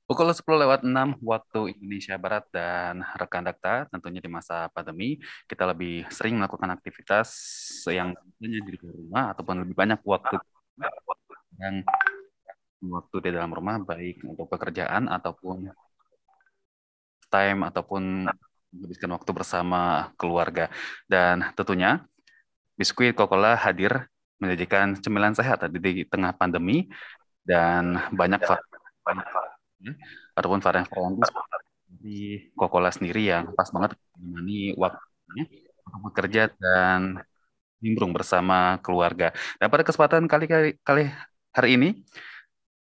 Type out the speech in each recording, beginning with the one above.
Pukul 10:06 waktu Indonesia Barat dan rekan Dakta, tentunya di masa pandemi, kita lebih sering melakukan aktivitas yang tentunya di luar rumah ataupun lebih banyak dan waktu di dalam rumah, baik untuk pekerjaan ataupun time ataupun menghabiskan waktu bersama keluarga. Dan tentunya Biskuit Coca-Cola hadir menjadikan cemilan sehat di tengah pandemi dan banyak varian ataupun varian-varian di Coca-Cola sendiri yang pas banget menemani waktunya untuk bekerja dan nimbrung bersama keluarga. Dan pada kesempatan kali hari ini,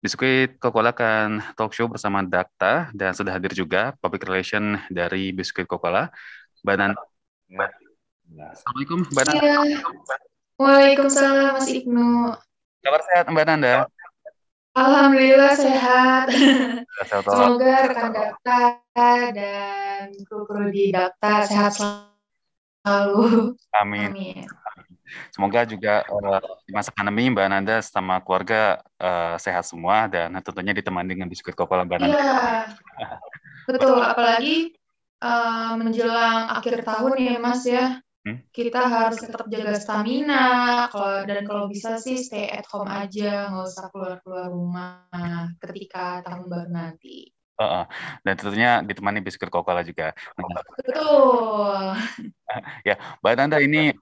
Biskuit Coca-Cola akan talk show bersama Dakta dan sudah hadir juga public relation dari Biskuit Coca-Cola, Mbak Nanda. Assalamualaikum, Mbak Nanda. Iya, Waalaikumsalam Mas Ibnu. Kabar sehat, Mbak Nanda? Alhamdulillah sehat. Sehat. Semoga rekan Dakta dan kru-kru di Dakta sehat selalu. Amin. Amin. Semoga juga di masa pandemi Mbak Nanda sama keluarga sehat semua dan tentunya ditemani dengan biskuit Coca-Cola Mbak Nanda. Iya, betul. Apalagi menjelang akhir tahun ya Mas ya. Hmm? Kita harus tetap jaga stamina. Dan kalau bisa sih stay at home aja, nggak usah keluar-keluar rumah ketika tahun baru nanti. Dan tentunya ditemani biskuit Coca-Cola juga. Nah, Betul. ya, Mbak Nanda ini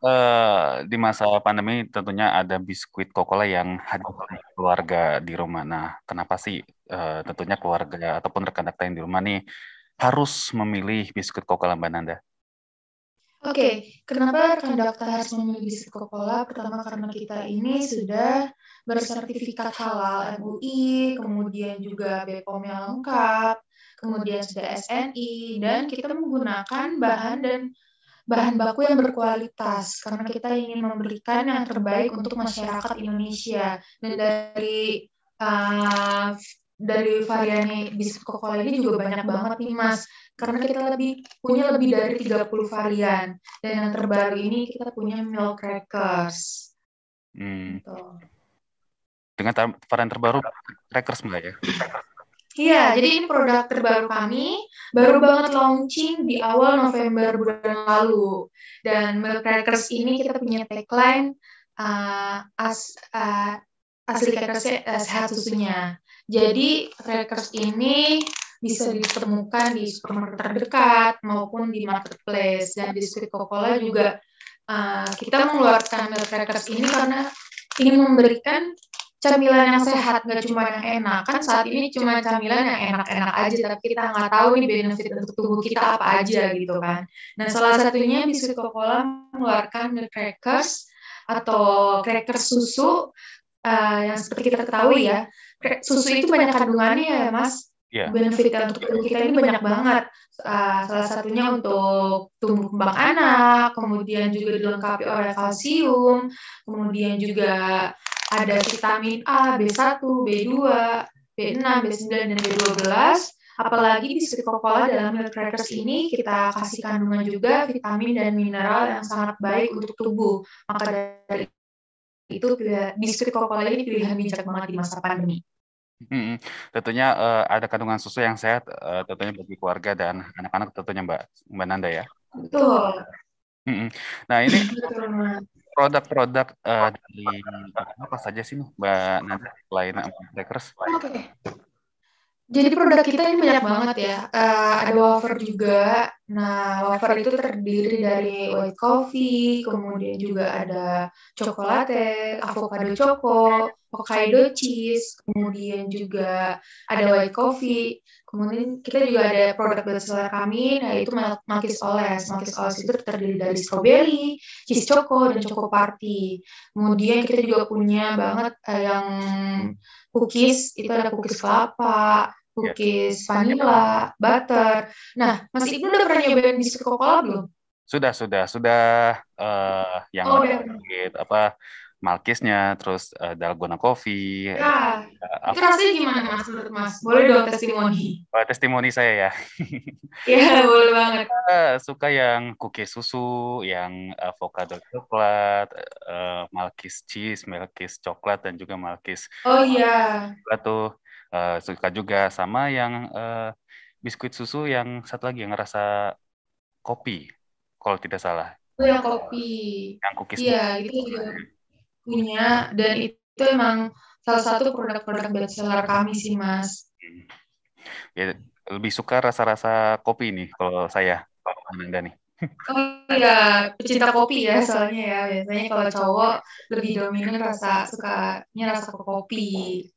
di masa pandemi tentunya ada biskuit Coca-Cola yang hadir di keluarga di rumah. Nah, kenapa sih tentunya keluarga ataupun rekan rekan yang di rumah nih harus memilih biskuit Coca-Cola Mbak Nanda? Oke, kenapa rekan daftar harus memilih biskuit Coca-Cola? Pertama karena kita ini sudah bersertifikat halal MUI, kemudian juga BPOM-nya lengkap, kemudian sudah SNI, dan kita menggunakan bahan baku yang berkualitas karena kita ingin memberikan yang terbaik untuk masyarakat Indonesia. Dan uh, dari varian biskuit Coca-Cola ini juga banyak banget nih Mas. Karena kita punya lebih dari 30 varian. Dan yang terbaru ini kita punya milk crackers. Hmm, Gitu. dengan varian terbaru crackers Mbak ya. Iya, jadi ini produk terbaru kami, baru banget launching di awal November bulan lalu. Dan Milk Crackers ini kita punya tagline uh, as, uh, asli crackersnya sehat susunya. Jadi crackers ini bisa ditemukan di supermarket terdekat maupun di marketplace. Dan di Sweet Coca-Cola juga kita mengeluarkan Milk Crackers ini karena ingin memberikan camilan yang sehat, nggak cuma yang enak. Kan saat ini cuma camilan yang enak-enak aja, tapi kita nggak tahu nih benefit untuk tubuh kita apa aja gitu kan. Nah, salah satunya biskuit Coca-Cola mengeluarkan milk crackers atau crackers susu yang seperti kita ketahui ya, susu itu banyak kandungannya ya Mas. Iya. Benefit untuk tubuh kita ini banyak banget. Salah satunya untuk tumbuh kembang anak, kemudian juga dilengkapi oleh kalsium, kemudian juga ada vitamin A, B1, B2, B6, B9, dan B12. Apalagi di Sweet Coca-Cola dalam milk crackers ini kita kasih kandungan juga vitamin dan mineral yang sangat baik untuk tubuh. Maka dari itu biskuit Coca-Cola ini pilihan bijak banget di masa pandemi. Mm-mm. Tentunya ada kandungan susu yang sehat tentunya bagi keluarga dan anak-anak tentunya Mbak Nanda ya. Betul. Mm-mm. Nah ini Betul, Mas. produk-produk dari apa saja sih nih, Mbak Nanda selain crackers? Oke. Jadi produk kita ini banyak banget ya. Ada wafer juga. Nah, wafer itu terdiri dari white coffee, kemudian juga ada coklatate, avocado choco, Hokkaido cheese, kemudian juga ada white coffee. Kemudian kita juga ada produk bestseller kami, yaitu Malkis Oles. Malkis Oles itu terdiri dari strawberry, cheese choco, dan choco party. Kemudian kita juga punya banget yang cookies, itu ada cookies kelapa, Ya. cookies vanilla, butter. Nah, Mas Ibnu udah pernah nyobain biskuit Coca-Cola belum? Sudah yang Oh, udah. apa Malkisnya, terus Dalgona Coffee, Ya, itu apa rasanya gimana Mas menurut Mas? Boleh dong testimoni. testimoni saya ya. Ya, boleh banget. Suka yang cookie susu, yang avocado coklat, Malkis cheese, Malkis coklat dan juga Malkis Oh iya. coklat tuh. suka juga sama yang biskuit susu yang satu lagi yang rasa kopi, kalau tidak salah. Oh, yang kopi. Yang cookies. Iya, itu juga punya, dan itu emang salah satu produk-produk bestseller kami sih, Mas. Ya, lebih suka rasa-rasa kopi nih kalau saya, Ananda nih. Oh iya, pecinta kopi ya soalnya ya. Biasanya kalau cowok lebih dominan sukanya rasa kopi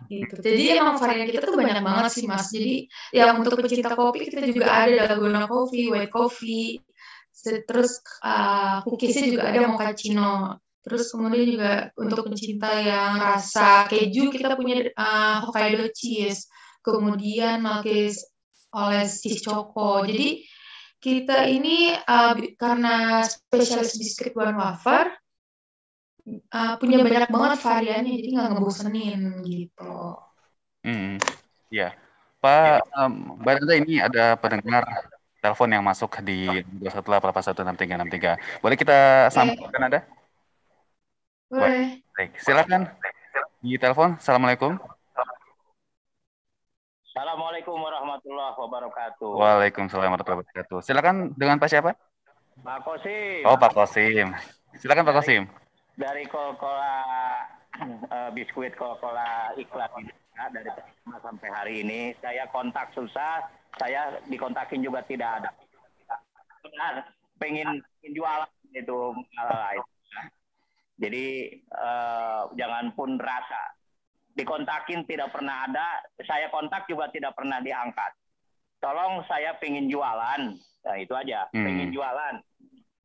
gitu. Jadi emang varian kita tuh banyak banget sih, Mas. Jadi yang untuk pecinta kopi kita juga ada dalgona coffee, white coffee, terus cookiesnya juga ada mochaccino. Terus kemudian juga untuk pencinta yang rasa keju kita punya Hokkaido cheese. Kemudian Malkis Oles cheese choco. Jadi kita ini karena spesialis biskuit one wafer, punya banyak banget variannya, jadi nggak ngebosenin gitu. Ya, Pak, Mbak Nanda, ini ada pendengar telepon yang masuk di 218816363. Boleh kita sambung, Mbak Nanda? Baik, Boleh. baik. Silakan di telepon. Assalamualaikum. Assalamualaikum warahmatullahi wabarakatuh. Waalaikumsalam warahmatullahi wabarakatuh. Silakan, dengan Pak siapa? Pak Kosim. Oh, Pak Kosim. Silakan Pak Kosim. Dari Coca-Cola biskuit Coca-Cola iklan ini, dari pertama sampai hari ini saya kontak susah, saya dikontakin juga tidak ada. Benar, pengen jualan itu malah. Jadi jangan pun rasa dikontakin tidak pernah ada, saya kontak juga tidak pernah diangkat. Tolong, saya pengen jualan, nah itu aja, pengen jualan.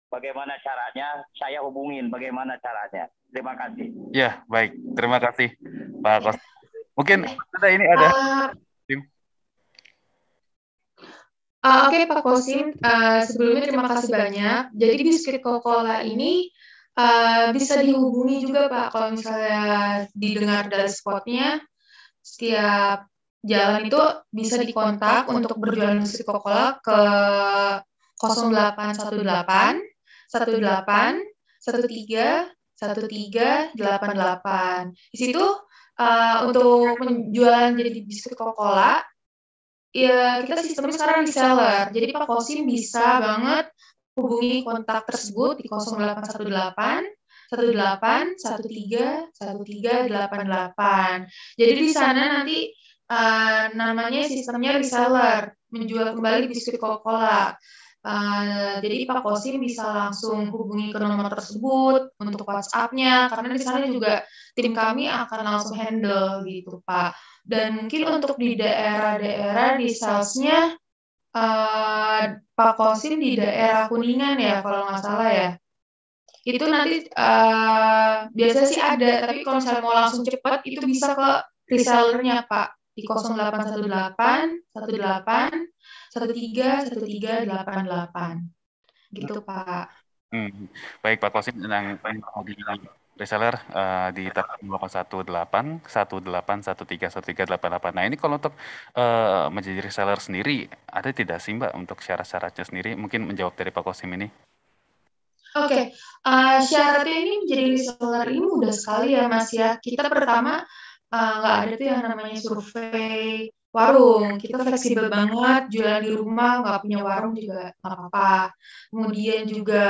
Bagaimana caranya? Saya hubungin bagaimana caranya. Terima kasih. Ya, baik. Terima kasih, Pak Kos. Mungkin ini ada. Oke, Pak Kosim. Sebelumnya terima kasih banyak. Jadi biskuit Coca-Cola ini bisa dihubungi juga, Pak. Kalau misalnya didengar dari spotnya, setiap jalan itu bisa dikontak untuk berjualan biskuit Coca-Cola ke 0818 18 13 1388. Di situ untuk penjualan jadi biskuit Coca-Cola, ya kita sistemnya sekarang reseller. Jadi Pak Kosim bisa banget hubungi kontak tersebut di 0818 18 13 1388. Jadi di sana nanti namanya sistemnya reseller, menjual kembali biskuit Coca-Cola. Jadi Pak Kosim bisa langsung hubungi ke nomor tersebut untuk WhatsApp-nya, karena di sana juga tim kami akan langsung handle gitu, Pak. Dan mungkin untuk di daerah-daerah di sales-nya, Pak Kosim di daerah Kuningan ya, kalau nggak salah ya. Itu nanti biasa sih ada, tapi kalau misalnya mau langsung cepat, itu bisa ke resellernya, Pak. Di 0818 18 13 gitu, Pak. Baik, Pak Kosim, yang di reseller di 0818 18 13 Nah, ini kalau untuk menjadi reseller sendiri, ada tidak sih, Mbak, untuk syarat-syaratnya sendiri? Mungkin menjawab dari Pak Kosim ini. Oke, syaratnya ini menjadi reseller ini mudah sekali ya, Mas ya. Kita pertama nggak ada tuh yang namanya survei warung. Kita fleksibel banget, jualan di rumah, nggak punya warung juga nggak apa-apa. Kemudian juga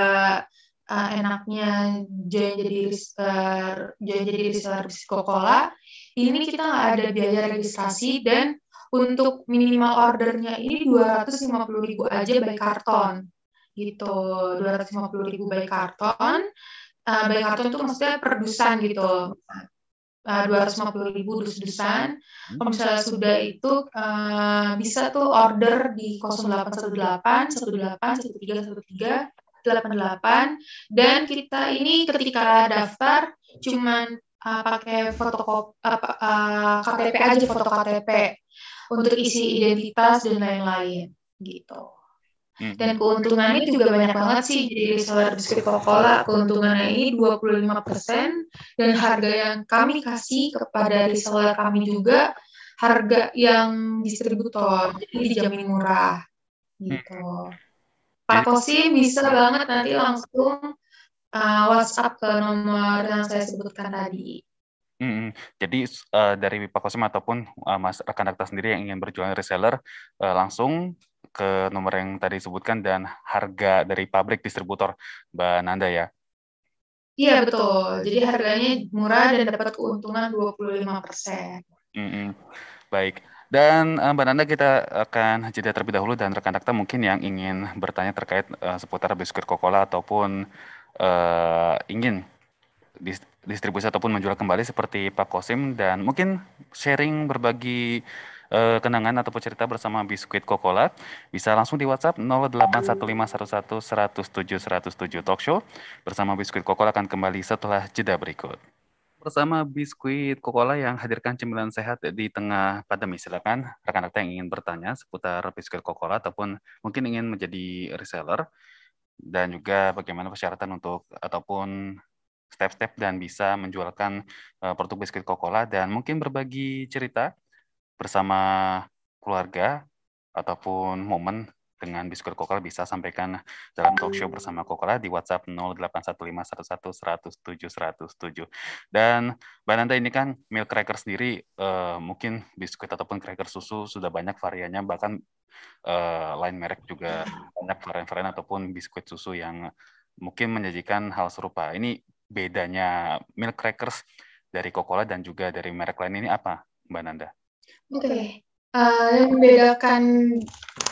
enaknya jadi reseller Coca-Cola, ini kita nggak ada biaya registrasi, dan untuk minimal ordernya ini 250.000 aja by karton. Gitu, 250.000 by karton. By karton itu maksudnya per dusan gitu. 250.000 dus-dusan. Kalau misalnya sudah itu bisa tuh order di 0818 18 13 88. Dan kita ini ketika daftar cuman pakai fotokopi KTP aja, foto KTP untuk isi identitas dan lain-lain gitu. Dan keuntungannya juga banyak banget sih jadi reseller biskuit Coca-Cola. Keuntungannya ini 25%, dan harga yang kami kasih kepada reseller kami juga harga yang distributor, jadi dijamin murah gitu. Pak Kosim bisa banget nanti langsung WhatsApp ke nomor yang saya sebutkan tadi. Jadi dari Pak Kosim ataupun Mas rekan Dakta sendiri yang ingin berjualan reseller, langsung ke nomor yang tadi disebutkan dan harga dari pabrik distributor Mbak Nanda ya. Iya, betul. Jadi harganya murah dan dapat keuntungan 25%. Baik. Dan Mbak Nanda, kita akan jeda terlebih dahulu dan rekan Dakta mungkin yang ingin bertanya terkait seputar biskuit Coca-Cola ataupun ingin distribusi ataupun menjual kembali seperti Pak Kosim dan mungkin sharing berbagi kenangan ataupun cerita bersama biskuit Coca-Cola, bisa langsung di WhatsApp 081511 107 Talkshow bersama biskuit Coca-Cola akan kembali setelah jeda berikut. Bersama biskuit Coca-Cola yang hadirkan cemilan sehat di tengah pandemi. Silakan rekan-rekan yang ingin bertanya seputar biskuit Coca-Cola ataupun mungkin ingin menjadi reseller dan juga bagaimana persyaratan untuk ataupun step-step dan bisa menjualkan produk biskuit Coca-Cola dan mungkin berbagi cerita bersama keluarga ataupun momen dengan biskuit Coca-Cola bisa sampaikan dalam talk show bersama Coca-Cola di WhatsApp 081511 107 107. Dan Mbak Nanda, ini kan milk cracker sendiri mungkin biskuit ataupun cracker susu sudah banyak variannya, bahkan lain merek juga banyak varian-varian ataupun biskuit susu yang mungkin menyajikan hal serupa. Ini bedanya milk crackers dari Coca-Cola dan juga dari merek lain ini apa, Mbak Nanda? Oke. Yang membedakan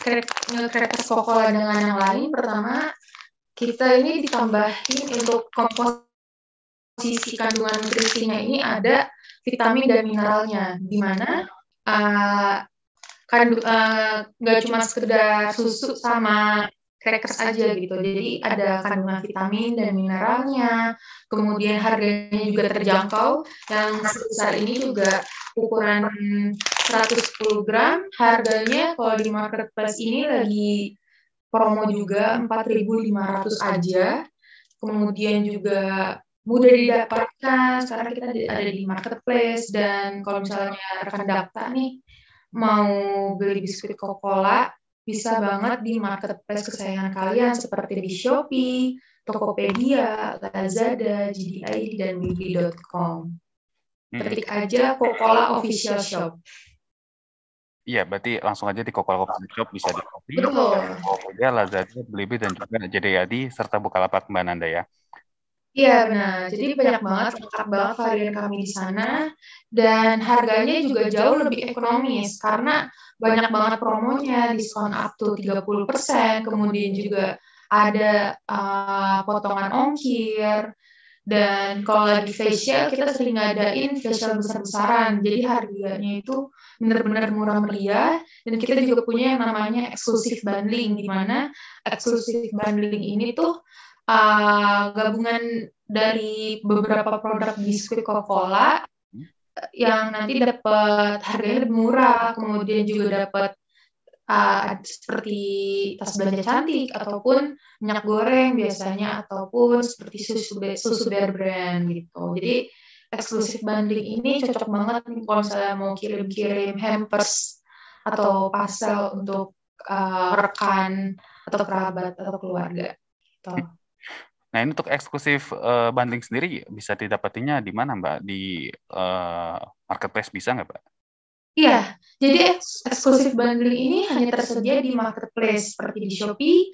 cracker Coca-Cola dengan yang lain, pertama, kita ini ditambahin untuk komposisi kandungan nutrisinya ini ada vitamin dan mineralnya, di mana nggak cuma sekedar susu sama crackers aja gitu. Jadi ada kandungan vitamin dan mineralnya, kemudian harganya juga terjangkau. Yang sebesar ini juga ukuran 110 gram, harganya kalau di marketplace ini lagi promo juga 4.500 aja. Kemudian juga mudah didapatkan, sekarang kita ada di marketplace, dan kalau misalnya rekan Dakta nih mau beli biskuit Coca-Cola, bisa banget di marketplace kesayangan kalian seperti di Shopee, Tokopedia, Lazada, JDID, dan Blibli.com. Ketik aja Coca-Cola Official Shop. Iya, berarti langsung aja di Coca-Cola Official Shop bisa di Shopee, Tokopedia, Lazada, Blibli, dan juga JDID, serta Bukalapak Mbak Nanda ya. Iya, benar. Jadi banyak banget, lengkap banget varian kami di sana. Dan harganya juga jauh lebih ekonomis karena banyak banget promonya, diskon up to 30%, kemudian juga ada potongan ongkir. Dan kalau lagi facial, kita sering ngadain facial besar-besaran. Jadi harganya itu benar-benar murah meriah. Dan kita juga punya yang namanya exclusive bundling, di mana exclusive bundling ini tuh gabungan dari beberapa produk biskuit Coca-Cola yang nanti dapat harganya lebih murah, kemudian juga dapat seperti tas belanja cantik ataupun minyak goreng biasanya, ataupun seperti susu Bear Brand gitu. Jadi eksklusif bundling ini cocok banget nih kalau misalnya mau kirim-kirim hampers atau parcel untuk rekan atau kerabat atau keluarga gitu. Nah, ini untuk eksklusif bundling sendiri bisa didapatinya di mana, Mbak? Di marketplace bisa nggak, Mbak? Iya, jadi eksklusif bundling ini hanya tersedia di marketplace seperti di Shopee,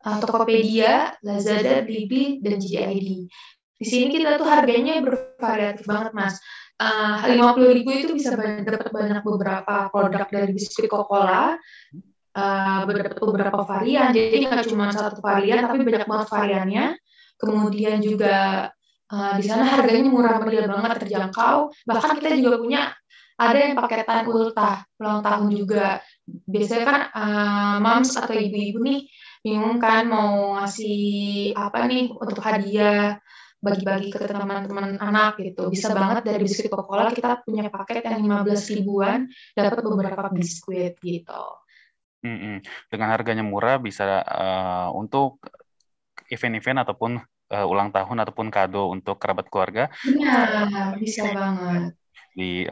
Tokopedia, Lazada, Blibli, dan JDID. Di sini kita tuh harganya bervariatif banget, Mas. 50.000 itu bisa dapat banyak beberapa produk dari biskuit Coca-Cola, beberapa varian. Jadi nggak cuma satu varian, tapi banyak banget variannya. Kemudian juga di sana harganya murah meriah banget, terjangkau. Bahkan kita juga punya ada yang paketan ultah ulang tahun juga. Biasanya kan moms atau ibu-ibu nih bingung kan mau ngasih apa nih untuk hadiah, bagi-bagi ke teman-teman anak gitu. Bisa banget dari biskuit Coca-Cola kita punya paket yang 15 ribuan dapat beberapa biskuit gitu. Dengan harganya murah bisa untuk event-event ataupun ulang tahun ataupun kado untuk kerabat keluarga. Iya, bisa banget.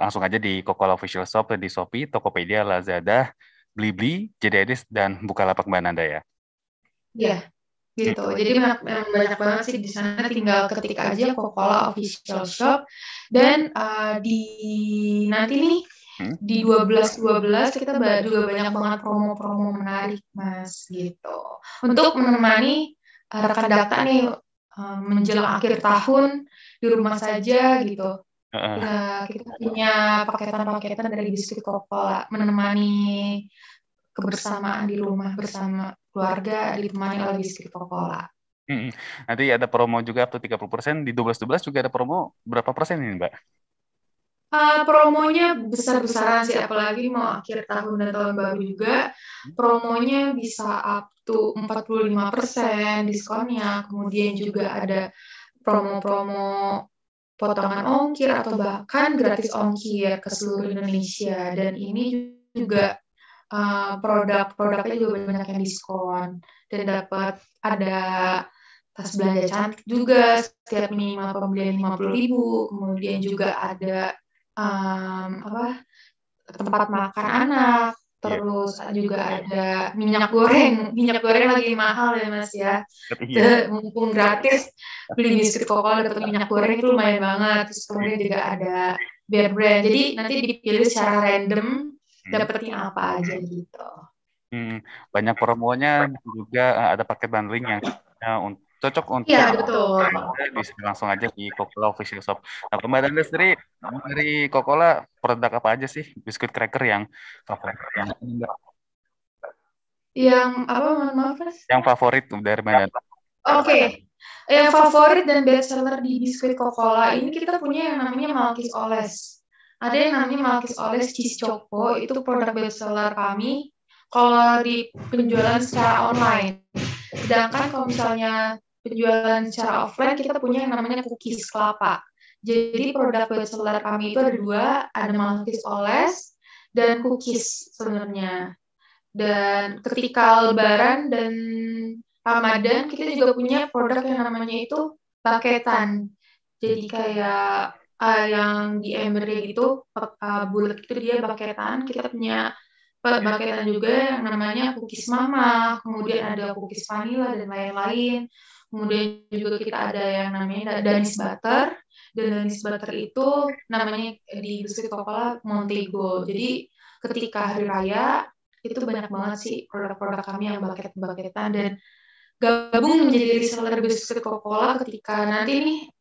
Langsung aja di Coca-Cola Official Shop, di Shopee, Tokopedia, Lazada, Blibli, JDID, dan Bukalapak Mbak Nanda ya. Iya. gitu. Jadi banyak banget sih di sana, tinggal ketik aja Coca-Cola official shop dan di nanti nih di 12.12 kita juga banyak banget promo-promo menarik Mas gitu. Untuk menemani rekan Dakta nih menjelang akhir tahun di rumah saja gitu. Kita punya paketan-paketan dari biskuit Coca-Cola menemani kebersamaan di rumah bersama keluarga ditemani oleh biskuit Coca-Cola. Nanti ada promo juga up to 30%, di 12.12 juga ada promo berapa persen ini Mbak? Promonya besar-besaran sih, apalagi mau akhir tahun dan tahun baru juga, promonya bisa up to 45% diskonnya, kemudian juga ada promo-promo potongan ongkir atau bahkan gratis ongkir ke seluruh Indonesia, dan ini juga produk-produknya juga banyak yang diskon, dan dapat ada tas belanja cantik juga setiap minimal pembelian 50.000, kemudian juga ada tempat makan anak, terus juga ada minyak goreng lagi mahal ya Mas ya, mumpung gratis beli biskuit Coca-Cola dapat minyak goreng itu lumayan banget. Terus kemudian juga ada Bear Brand, jadi nanti dipilih secara random dapetnya apa aja gitu. Banyak promonya juga, ada paket bundling yang cocok untuk betul. Bisa langsung aja di Coca-Cola official shop. Nah, Mbak Danda sendiri dari Coca-Cola produk apa aja sih biskuit cracker yang favorit? Yang apa? Maaf Mas? Yang favorit dari Mbak Danda? Oke. Yang favorit dan best seller di biskuit Coca-Cola ini kita punya yang namanya Malkis Oles. Ada yang namanya Malkis Oles Cheese Choco, itu produk best seller kami kalau di penjualan secara online. Sedangkan kalau misalnya penjualan secara offline, kita punya yang namanya cookies kelapa. Jadi produk best seller kami itu ada dua, ada Malkis Oles dan cookies sebenarnya. Dan ketika Lebaran dan Ramadan, kita juga punya produk yang namanya itu paketan. Jadi kayak yang di embernya gitu, bulat itu dia paketan. Kita punya paketan juga yang namanya cookies mama, kemudian ada cookies vanilla dan lain-lain. Kemudian juga kita ada yang namanya Danis Butter, dan Danis Butter itu namanya di biskuit Coca-Cola Montego. Jadi ketika hari raya itu banyak banget sih produk-produk kami yang paket-paketan dan gabung menjadi reseller biskuit Coca-Cola ketika nanti nih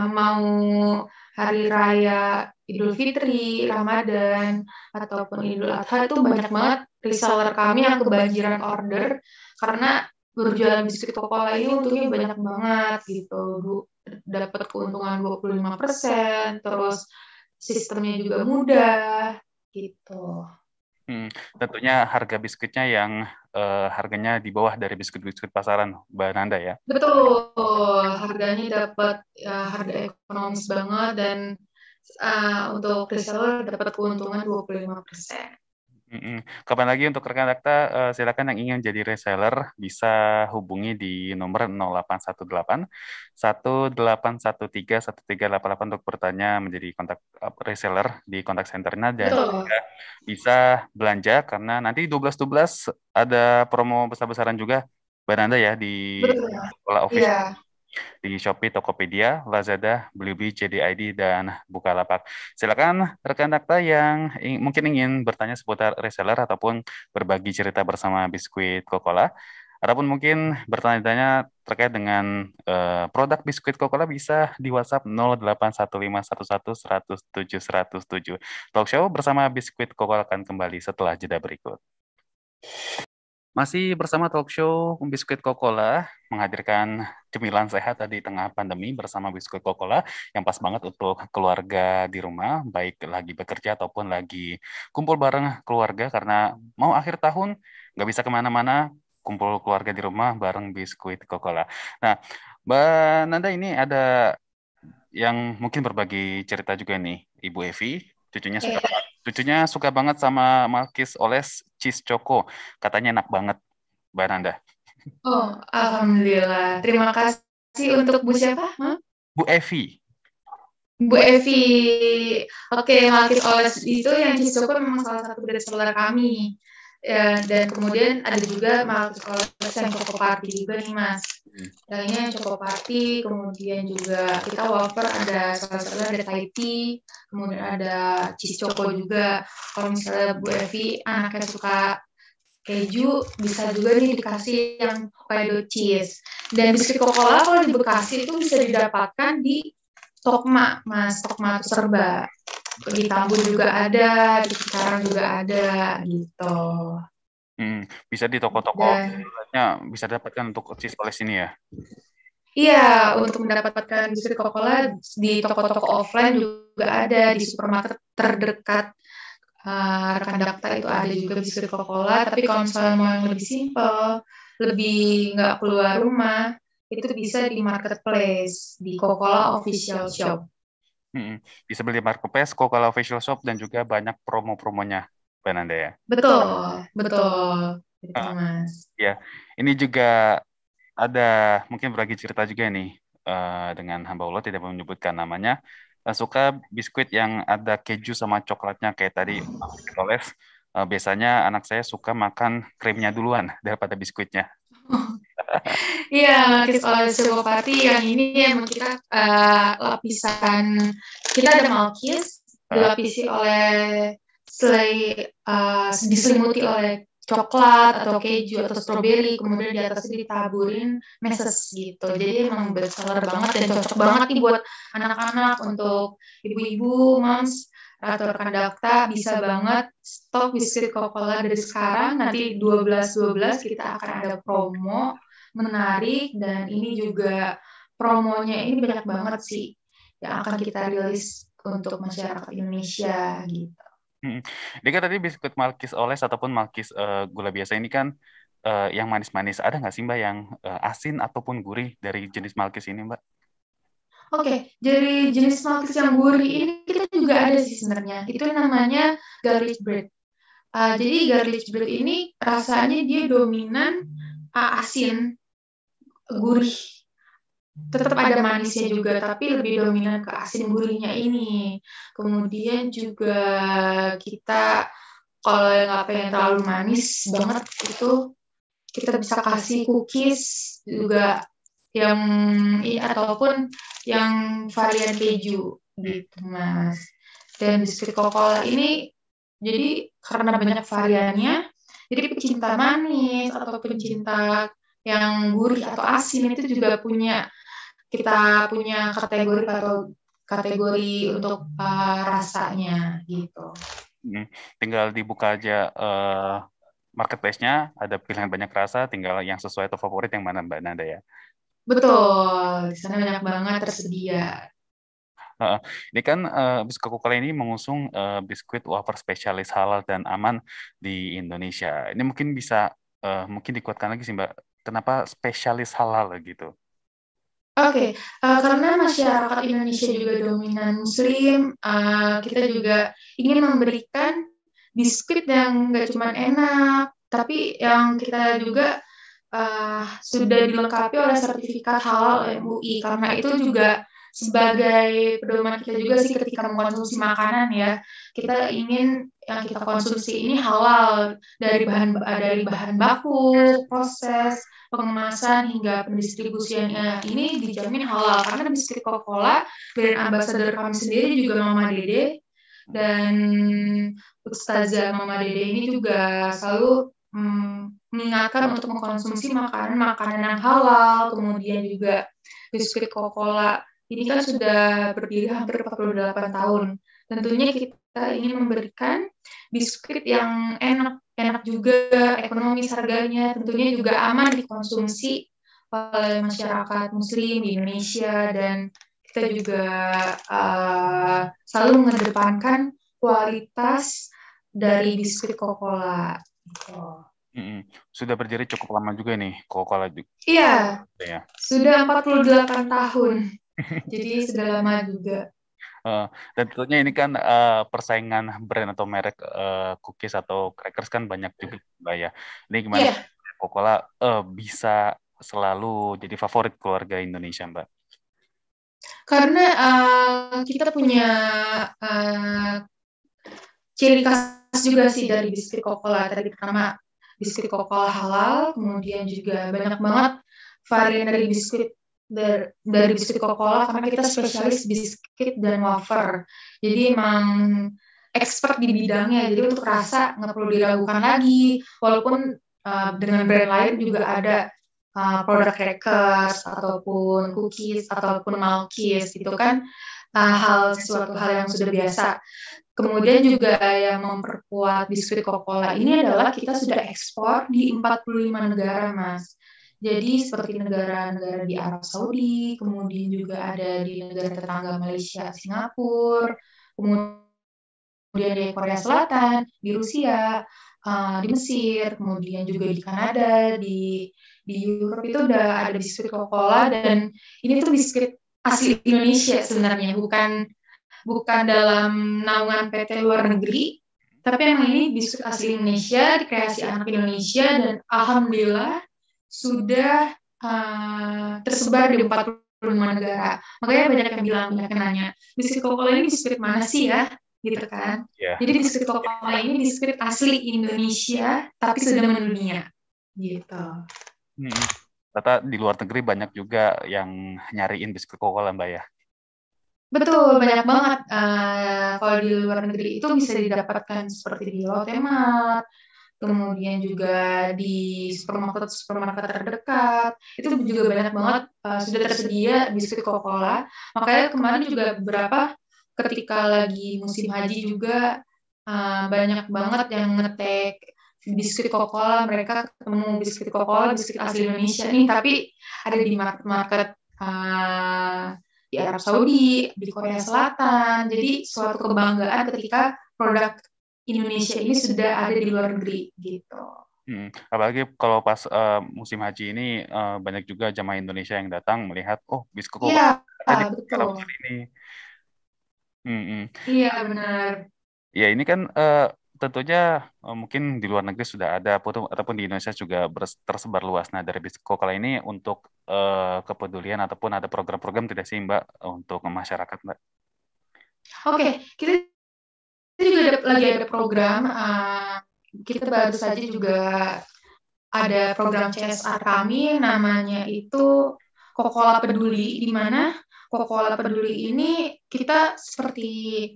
mau hari raya Idul Fitri, Ramadan, ataupun Idul Adha, itu banyak banget reseller kami yang kebanjiran order karena berjualan biskuit Coca-Cola ini untungnya banyak banget gitu. Dapat keuntungan 25%, terus sistemnya juga mudah gitu. Tentunya harga biskuitnya yang harganya di bawah dari biskuit-biskuit pasaran, Mbak Nanda ya? Betul, harganya dapat harga ekonomis banget dan untuk reseller dapat keuntungan 25%. Kapan lagi untuk rekan Dakta, silakan yang ingin jadi reseller bisa hubungi di nomor 0818 1813 1388 untuk bertanya menjadi kontak reseller di kontak centernya, dan juga bisa belanja karena nanti 12.12 ada promo besar-besaran juga Mbak Nanda ya di Coca-Cola Official. Di Shopee, Tokopedia, Lazada, Blibli, JDID, dan Bukalapak. Silakan rekan Dakta yang mungkin ingin bertanya seputar reseller ataupun berbagi cerita bersama biskuit Coca-Cola, ataupun mungkin bertanya-tanya terkait dengan produk biskuit Coca-Cola bisa di WhatsApp 0815111007. Talk show bersama biskuit Coca-Cola akan kembali setelah jeda berikut. Masih bersama talk show Biskuit Coca-Cola menghadirkan cemilan sehat di tengah pandemi bersama Biskuit Coca-Cola yang pas banget untuk keluarga di rumah, baik lagi bekerja ataupun lagi kumpul bareng keluarga karena mau akhir tahun nggak bisa kemana-mana, kumpul keluarga di rumah bareng Biskuit Coca-Cola. Nah, Mbak Nanda ini ada yang mungkin berbagi cerita juga nih, Ibu Evi, Cucunya suka banget sama Malkis Oles Cheese Choco. Katanya enak banget, Mbak Nanda. Oh, alhamdulillah. Terima kasih untuk Bu siapa? Bu Evi. Bu Evi. Oke, Malkis Oles itu yang Cheese Choco memang salah satu best seller kami. Dan kemudian ada juga Malkis Oles yang Choco Party juga nih, Mas. Lainnya Chocopati, kemudian juga kita wafer ada salah satunya ada Thai tea, kemudian ada cheese choco juga. Kalau misalnya Bu Evi anaknya suka keju, bisa juga nih dikasih yang Hokkaido cheese. Dan biskuit Coca-Cola kalau di Bekasi itu bisa didapatkan di Tokma, Mas. Tokma Serba. Di Tambun juga ada, di Cikarang juga ada, gitu. Bisa di toko-toko bisa dapatkan untuk cheese oles ini ya? Iya, untuk mendapatkan biskuit Coca-Cola di toko-toko offline juga ada, di supermarket terdekat rekan Dakta itu ada juga biskuit Coca-Cola, tapi kalau misalnya mau yang lebih simple, lebih nggak keluar rumah, itu bisa di marketplace, di Coca-Cola official shop. Bisa beli marketplace, Coca-Cola official shop, dan juga banyak promo-promonya, Mbak Nanda ya? Betul. Betul, Mas. Ya, ini juga ada mungkin berbagi cerita juga nih dengan hamba Allah, tidak mau menyebutkan namanya. Suka biskuit yang ada keju sama coklatnya kayak tadi biskuit oles. Biasanya anak saya suka makan krimnya duluan daripada biskuitnya. Iya, Malkis oleh Chocopati yang ini emang kita lapisan, kita ada Malkis dilapisi oleh diselimuti oleh coklat atau keju atau stroberi, kemudian di atasnya ditaburin meses gitu. Jadi emang bestseller banget dan cocok banget nih buat anak-anak, untuk ibu-ibu, moms, atau rekan Dakta bisa banget stok biskuit Coca-Cola dari sekarang. Nanti 12/12 kita akan ada promo menarik, dan ini juga promonya ini banyak banget sih yang akan kita rilis untuk masyarakat Indonesia gitu. Dia kan tadi biskuit Malkis oles ataupun Malkis gula biasa ini kan yang manis-manis. Ada nggak sih Mbak yang asin ataupun gurih dari jenis Malkis ini Mbak? Oke, dari jenis Malkis yang gurih ini kita juga ada sih sebenarnya. Itu namanya garlic bread. Jadi garlic bread ini rasanya dia dominan asin, gurih. Tetap ada manisnya juga, tapi lebih dominan ke asin gurihnya ini. Kemudian juga kita kalau yang nggak pengen terlalu manis banget itu, kita bisa kasih cookies juga yang ataupun yang varian keju gitu, Mas. Dan biskuit Coca-Cola ini jadi karena banyak variannya, jadi pecinta manis atau pecinta yang gurih atau asin itu juga kita punya kategori untuk rasanya gitu. Tinggal dibuka aja marketplace-nya, ada pilihan banyak rasa, tinggal yang sesuai atau favorit yang mana Mbak Nanda ya. Betul, di sana banyak banget tersedia. Ini kan biskuit Coca-Cola ini mengusung biskuit wafer spesialis halal dan aman di Indonesia. Ini mungkin bisa mungkin dikuatkan lagi sih Mbak, kenapa spesialis halal gitu? Oke, karena masyarakat Indonesia juga dominan Muslim, kita juga ingin memberikan biskuit yang nggak cuma enak, tapi yang kita juga sudah dilengkapi oleh sertifikat halal MUI, karena itu juga sebagai pedoman kita juga sih ketika mengkonsumsi makanan ya. Kita ingin yang kita konsumsi ini halal dari bahan baku, proses pengemasan hingga pendistribusiannya ini dijamin halal, karena biskuit Coca-Cola brand ambassador kami sendiri juga Mama Dede, dan Ustazah Mama Dede ini juga selalu mengingatkan untuk mengkonsumsi makanan yang halal. Kemudian juga biskuit Coca-Cola ini kan sudah berdiri hampir 48 tahun. Tentunya kita ingin memberikan biskuit yang enak juga, ekonomis harganya, tentunya juga aman dikonsumsi oleh masyarakat Muslim di Indonesia, dan kita juga selalu mengedepankan kualitas dari biskuit Coca-Cola. Sudah berdiri cukup lama juga nih Coca-Cola juga. Iya, ya. Sudah 48 tahun. Jadi sudah lama juga. Dan tentunya ini kan persaingan brand atau merek cookies atau crackers kan banyak juga Mbak ya. Ini gimana Coca-Cola bisa selalu jadi favorit keluarga Indonesia Mbak? Karena kita punya ciri khas juga sih dari biskuit Coca-Cola. Tadi pertama biskuit Coca-Cola halal, kemudian juga banyak banget varian dari biskuit dari biskuit Coca-Cola karena kita spesialis biskuit dan wafer. Jadi emang expert di bidangnya. Jadi untuk rasa nggak perlu diragukan lagi. Walaupun dengan brand lain juga ada produk crackers ataupun cookies ataupun malkis gitu kan, suatu hal yang sudah biasa. Kemudian juga yang memperkuat biskuit Coca-Cola ini adalah kita sudah ekspor di 45 negara, Mas. Jadi seperti negara-negara di Arab Saudi, kemudian juga ada di negara tetangga Malaysia, Singapura, kemudian di Korea Selatan, di Rusia, di Mesir, kemudian juga di Kanada, di Europe itu udah ada biskuit Coca-Cola, dan ini tuh biskuit asli Indonesia sebenarnya, bukan dalam naungan PT luar negeri, tapi emang ini biskuit asli Indonesia, dikreasi anak Indonesia, dan alhamdulillah sudah tersebar di 45 negara. Makanya banyak yang bilang, banyak yang nanya, biskuit Coca-Cola ini biskuit mana sih ya? Gitu kan. Yeah. Jadi biskuit Coca-Cola ini biskuit asli Indonesia, tapi sudah mendunia. Gitu. Ternyata di luar negeri banyak juga yang nyariin biskuit Coca-Cola, Mbak ya? Betul, banyak banget. Kalau di luar negeri itu bisa didapatkan seperti di Lotte Mart, kemudian juga di supermarket terdekat. Itu juga banyak banget sudah tersedia biskuit Coca-Cola. Makanya kemarin juga beberapa ketika lagi musim haji juga banyak banget yang nge-tag biskuit Coca-Cola. Mereka ketemu biskuit Coca-Cola, biskuit asli Indonesia nih, tapi ada di market-market di Arab Saudi, di Korea Selatan. Jadi suatu kebanggaan ketika produk Indonesia ini sudah ada di luar negeri gitu. Apalagi kalau pas musim haji ini banyak juga jamaah Indonesia yang datang melihat, oh biskuit Coca-Cola ada di betul. ini. Iya benar. Ya ini kan tentunya mungkin di luar negeri sudah ada ataupun di Indonesia juga tersebar luas. Nah dari biskuit Coca-Cola ini untuk kepedulian ataupun ada program-program tidak sih Mbak untuk masyarakat Mbak? Oke, kita juga lagi ada program. Kita baru saja juga ada program CSR kami, namanya itu Coca-Cola Peduli, di mana Coca-Cola Peduli ini kita seperti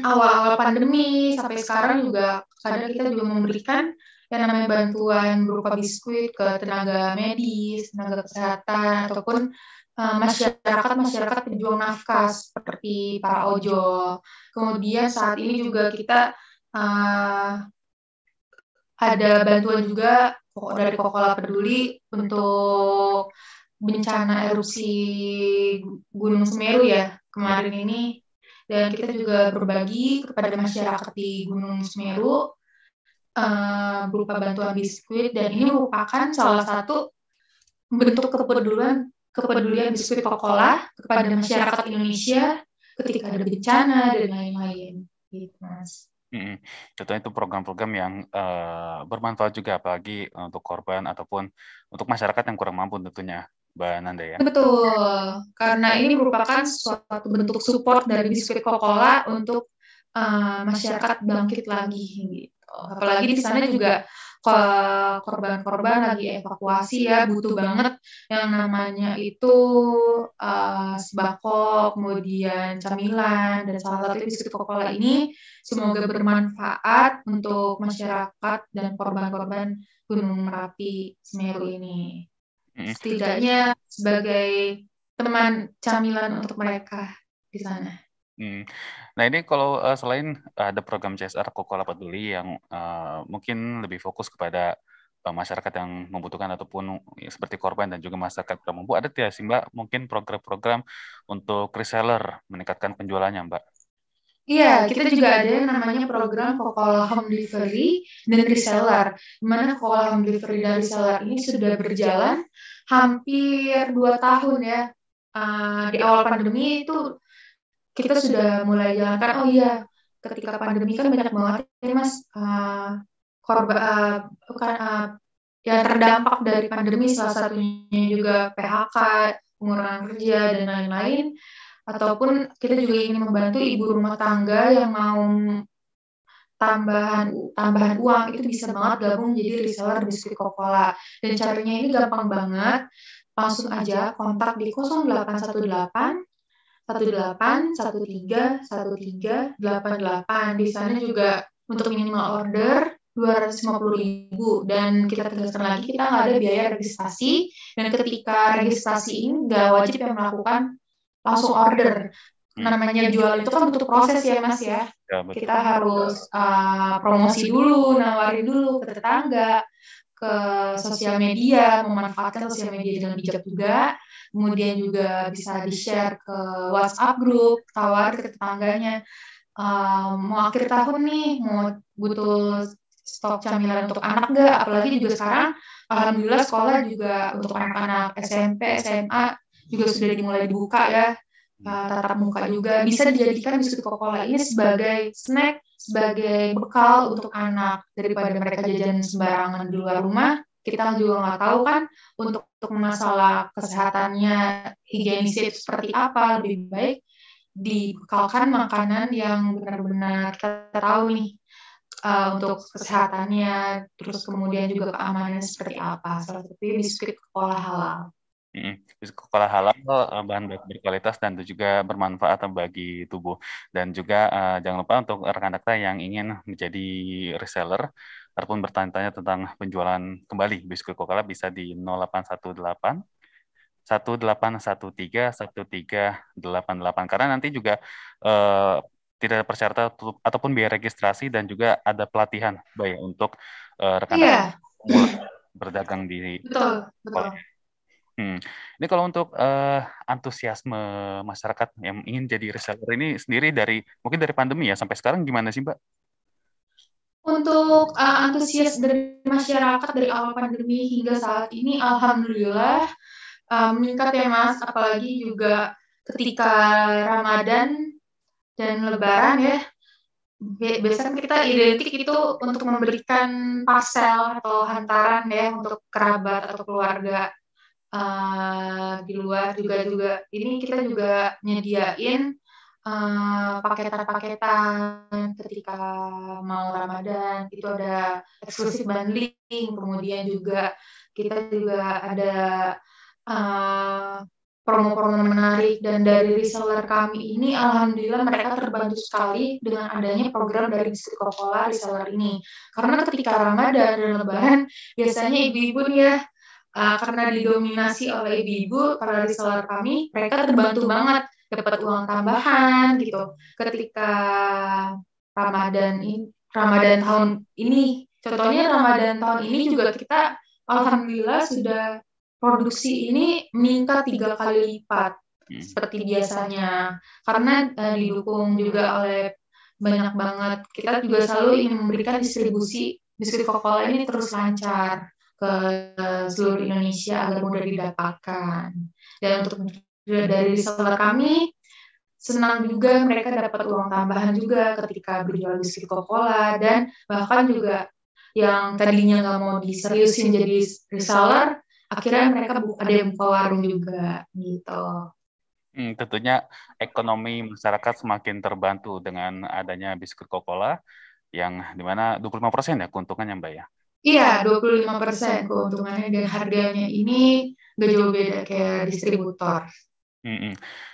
awal-awal pandemi sampai sekarang juga kadang kita juga memberikan yang namanya bantuan berupa biskuit ke tenaga medis, tenaga kesehatan, ataupun masyarakat pejuang nafkah seperti para ojol. Kemudian saat ini juga kita ada bantuan juga dari Coca-Cola Peduli untuk bencana erupsi Gunung Semeru ya kemarin ini. Dan kita juga berbagi kepada masyarakat di Gunung Semeru berupa bantuan biskuit, dan ini merupakan salah satu bentuk kepedulian biskuit Coca-Cola kepada masyarakat Indonesia ketika ada bencana dan lain-lain. Gitu, Mas. Tentunya itu program-program yang bermanfaat juga apalagi untuk korban ataupun untuk masyarakat yang kurang mampu tentunya. Mbak Nanda ya. Betul, karena ini merupakan suatu bentuk support dari biskuit Coca-Cola untuk masyarakat bangkit lagi gitu. Apalagi di sana juga korban-korban lagi evakuasi ya, butuh banget yang namanya itu sembako, kemudian camilan, dan salah satu biskuit Coca-Cola ini semoga bermanfaat untuk masyarakat dan korban-korban Gunung Merapi Semeru ini. Setidaknya sebagai teman camilan untuk mereka di sana. Nah ini kalau selain ada program CSR Coca-Cola Peduli yang mungkin lebih fokus kepada masyarakat yang membutuhkan ataupun seperti korban dan juga masyarakat yang mampu, ada tidak sih Mbak mungkin program-program untuk reseller meningkatkan penjualannya Mbak? Iya, kita juga ada yang namanya program Coca-Cola Home Delivery dan Reseller, di mana Coca-Cola Home Delivery dan Reseller ini sudah berjalan hampir 2 tahun ya. Di awal pandemi itu kita sudah mulai jalankan. Oh iya, ketika pandemi kan banyak banget ya Mas korban yang terdampak dari pandemi, salah satunya juga PHK, pengurangan kerja dan lain-lain. Ataupun kita juga ingin membantu ibu rumah tangga yang mau tambahan uang itu bisa banget gabung jadi reseller biskuit Coca-Cola. Dan caranya ini gampang banget. Langsung aja kontak di 0818 18131388. Di sana juga untuk minimal order 250.000 dan kita tegaskan lagi kita nggak ada biaya registrasi dan ketika registrasi ini nggak wajib yang melakukan langsung order. Namanya jual itu kan butuh proses ya Mas ya. Kita harus promosi dulu, nawarin dulu ke tetangga, ke sosial media, memanfaatkan sosial media dengan bijak juga. Kemudian juga bisa di-share ke WhatsApp grup, tawar ke tetangganya. Mau akhir tahun nih, mau butuh stok camilan untuk anak nggak? Apalagi juga sekarang, alhamdulillah sekolah juga untuk anak-anak SMP, SMA juga sudah dimulai dibuka ya. Tatap muka juga bisa dijadikan biskuit Coca-Cola ini sebagai snack, sebagai bekal untuk anak daripada mereka jajan sembarangan di luar rumah. Kita juga nggak tahu kan untuk masalah kesehatannya, higienisnya itu seperti apa. Lebih baik dibekalkan makanan yang benar-benar kita tahu nih untuk kesehatannya, terus kemudian juga keamanannya seperti apa. Salah satunya biskuit Coca-Cola halal. Biskuit Coca-Cola halal bahan baku berkualitas dan juga bermanfaat bagi tubuh. Dan juga jangan lupa untuk rekan Dakta yang ingin menjadi reseller ataupun bertanya-tanya tentang penjualan kembali biskuit Coca-Cola bisa di 0818 18131388 karena nanti juga tidak ada persyaratan ataupun biaya registrasi dan juga ada pelatihan Mbak ya untuk rekan Dakta berdagang di betul. Ini kalau untuk antusiasme masyarakat yang ingin jadi reseller ini sendiri mungkin dari pandemi ya sampai sekarang gimana sih Mbak? Untuk antusias dari masyarakat dari awal pandemi hingga saat ini, alhamdulillah meningkat ya Mas. Apalagi juga ketika Ramadan dan Lebaran ya. Biasanya kita identik itu untuk memberikan parcel atau hantaran ya untuk kerabat atau keluarga di luar juga ini kita juga nyediain paketan-paketan ketika mau Ramadan itu ada eksklusif bundling, kemudian juga kita juga ada promo-promo menarik dan dari reseller kami ini alhamdulillah mereka terbantu sekali dengan adanya program dari biskuit Coca-Cola reseller ini karena ketika Ramadan dan Lebaran biasanya ibu-ibu nih ya karena didominasi oleh ibu-ibu, para reseller kami, mereka terbantu banget dapat uang tambahan gitu. Ketika Ramadan tahun ini, contohnya Ramadan tahun ini juga kita alhamdulillah sudah produksi ini meningkat 3 kali lipat seperti biasanya. Karena didukung juga oleh banyak banget. Kita juga selalu ingin memberikan distribusi biskuit Coca-Cola ini terus lancar ke seluruh Indonesia agar mudah didapatkan. Dan untuk dari reseller kami, senang juga mereka dapat uang tambahan juga ketika berjual biskuit Coca-Cola dan bahkan juga yang tadinya nggak mau diseriusin jadi reseller, akhirnya mereka ada yang buka warung juga gitu. Tentunya ekonomi masyarakat semakin terbantu dengan adanya biskuit Coca-Cola yang dimana 25% ya keuntungannya Mbak ya? Iya, 25% keuntungannya dan harganya ini nggak jauh beda kayak distributor.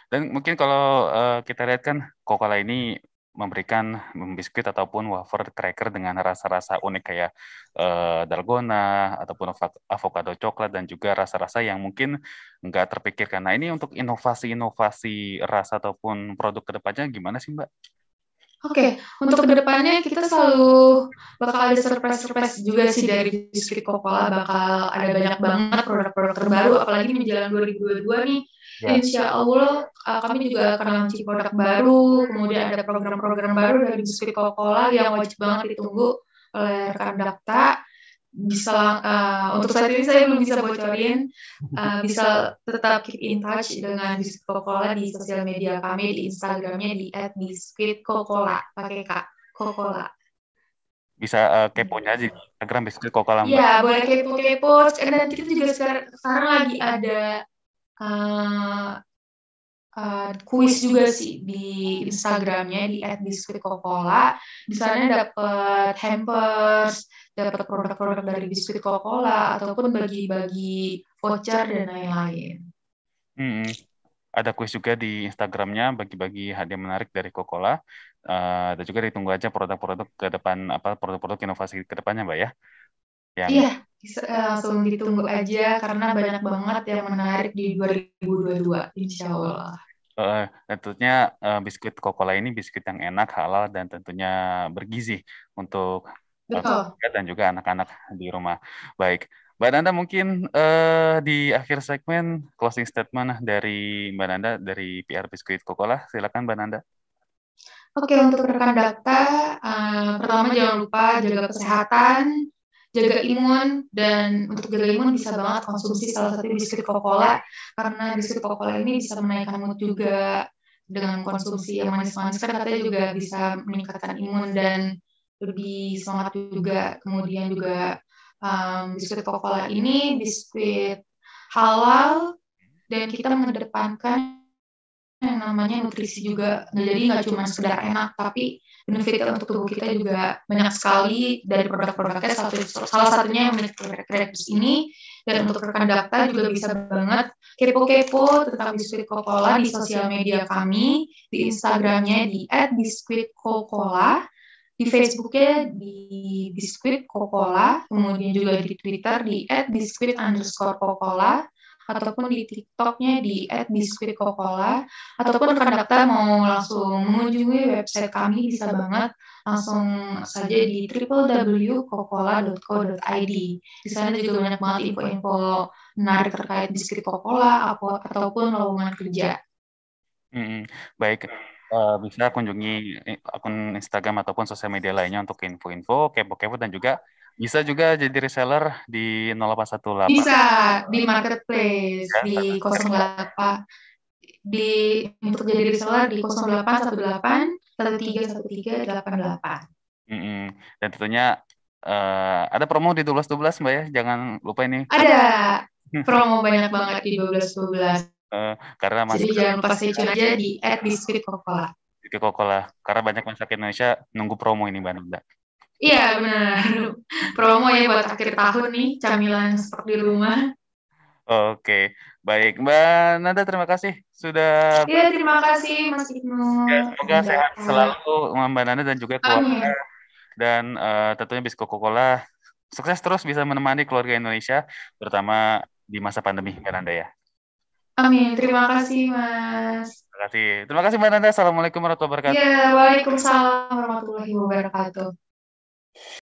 Dan mungkin kalau kita lihat kan Coca-Cola ini memberikan biskuit ataupun wafer cracker dengan rasa-rasa unik kayak dalgona ataupun avocado coklat dan juga rasa-rasa yang mungkin nggak terpikirkan. Nah ini untuk inovasi-inovasi rasa ataupun produk kedepannya gimana sih Mbak? Oke, untuk kedepannya kita selalu bakal ada surprise-surprise juga sih dari biskuit Coca-Cola, bakal ada banyak banget produk-produk terbaru, apalagi menjelang 2022 nih. Insya Allah kami juga akan launching produk baru, kemudian ada program-program baru dari biskuit Coca-Cola yang wajib banget ditunggu oleh rekan Dakta. Bisa untuk saat ini saya belum bisa bocorin, bisa tetap keep in touch dengan biskuit Coca-Cola di sosial media kami di Instagramnya di @biskuitcocola pakai K Coca-Cola. Bisa keponya aja di Instagram biskuit Coca-Cola Mbak. Iya, boleh kepo-kepo. Dan kita juga sekarang lagi ada kuis juga sih di Instagramnya di @biskuitcocola. Di sana dapat hampers, dapat produk-produk dari biskuit Coca-Cola ataupun bagi-bagi voucher dan lain-lain. Hmm, ada kuis juga di Instagramnya bagi-bagi hadiah menarik dari Coca-Cola. Dan juga ditunggu aja produk-produk ke depan produk-produk inovasi ke depannya, Mbak ya. Yang Iya, langsung ditunggu aja karena banyak banget yang menarik di 2022, insya Allah. tentunya biskuit Coca-Cola ini biskuit yang enak, halal dan tentunya bergizi untuk Betul. keluarga dan juga anak-anak di rumah. Baik, Mbak Nanda mungkin di akhir segmen closing statement dari Mbak Nanda dari PR Biskuit Coca-Cola, silakan Mbak Nanda. Oke, untuk rekan Dakta, pertama jangan lupa jaga kesehatan, jaga imun, dan untuk jaga imun bisa banget konsumsi salah satu biskuit Coca-Cola, karena biskuit Coca-Cola ini bisa menaikkan mood juga dengan konsumsi yang manis-manis, kan katanya juga bisa meningkatkan imun dan lebih semangat juga. Kemudian juga biskuit Coca-Cola ini biskuit halal, dan kita mengedepankan yang namanya nutrisi juga. Nah, jadi nggak cuma sekedar enak, tapi benefitnya untuk tubuh kita juga banyak sekali dari produk-produknya. Salah satunya yang milik Creators ini. Dan untuk rekan Dakta juga bisa banget kepo-kepo tentang biskuit Coca-Cola di sosial media kami, di Instagramnya di @biskuitcocola, di Facebooknya di Biskuit Coca-Cola, kemudian juga di Twitter di @biskuit_coca-cola, ataupun di TikToknya di @biskuitcoca-cola, ataupun rekan Dakta mau langsung mengunjungi website kami bisa banget langsung saja di www.coca-cola.co.id. Di sana juga banyak banget info-info menarik terkait biskuit Coca-Cola ataupun lowongan kerja. Baik, bisa kunjungi akun Instagram ataupun sosial media lainnya untuk info-info, kepo-kepo dan juga bisa juga jadi reseller di 0818 Bisa di marketplace ya. di 08 untuk jadi reseller di 0818 131388. Dan tentunya ada promo di 12-12 Mbak ya, jangan lupa ini Ada promo banyak banget di 12-12. karena Jadi masyarakat jangan lupa stay tune aja di @biskuit Coca-Cola. Coca-Cola, karena banyak masyarakat Indonesia nunggu promo ini Mbak Nanda. Iya benar. Promo ya buat akhir tahun nih, camilan stok di rumah. Oke, baik Mbak Nanda, terima kasih sudah Iya, terima kasih Mas Ibnu. semoga sehat selalu Mbak Nanda dan juga keluarga. Amin. Dan tentunya Biskuit Coca-Cola sukses terus bisa menemani keluarga Indonesia, terutama di masa pandemi, Mbak Nanda ya. Amin. Terima kasih, Mas. Terima kasih Mbak Nanda. Assalamualaikum warahmatullahi wabarakatuh. Ya, waalaikumsalam warahmatullahi wabarakatuh.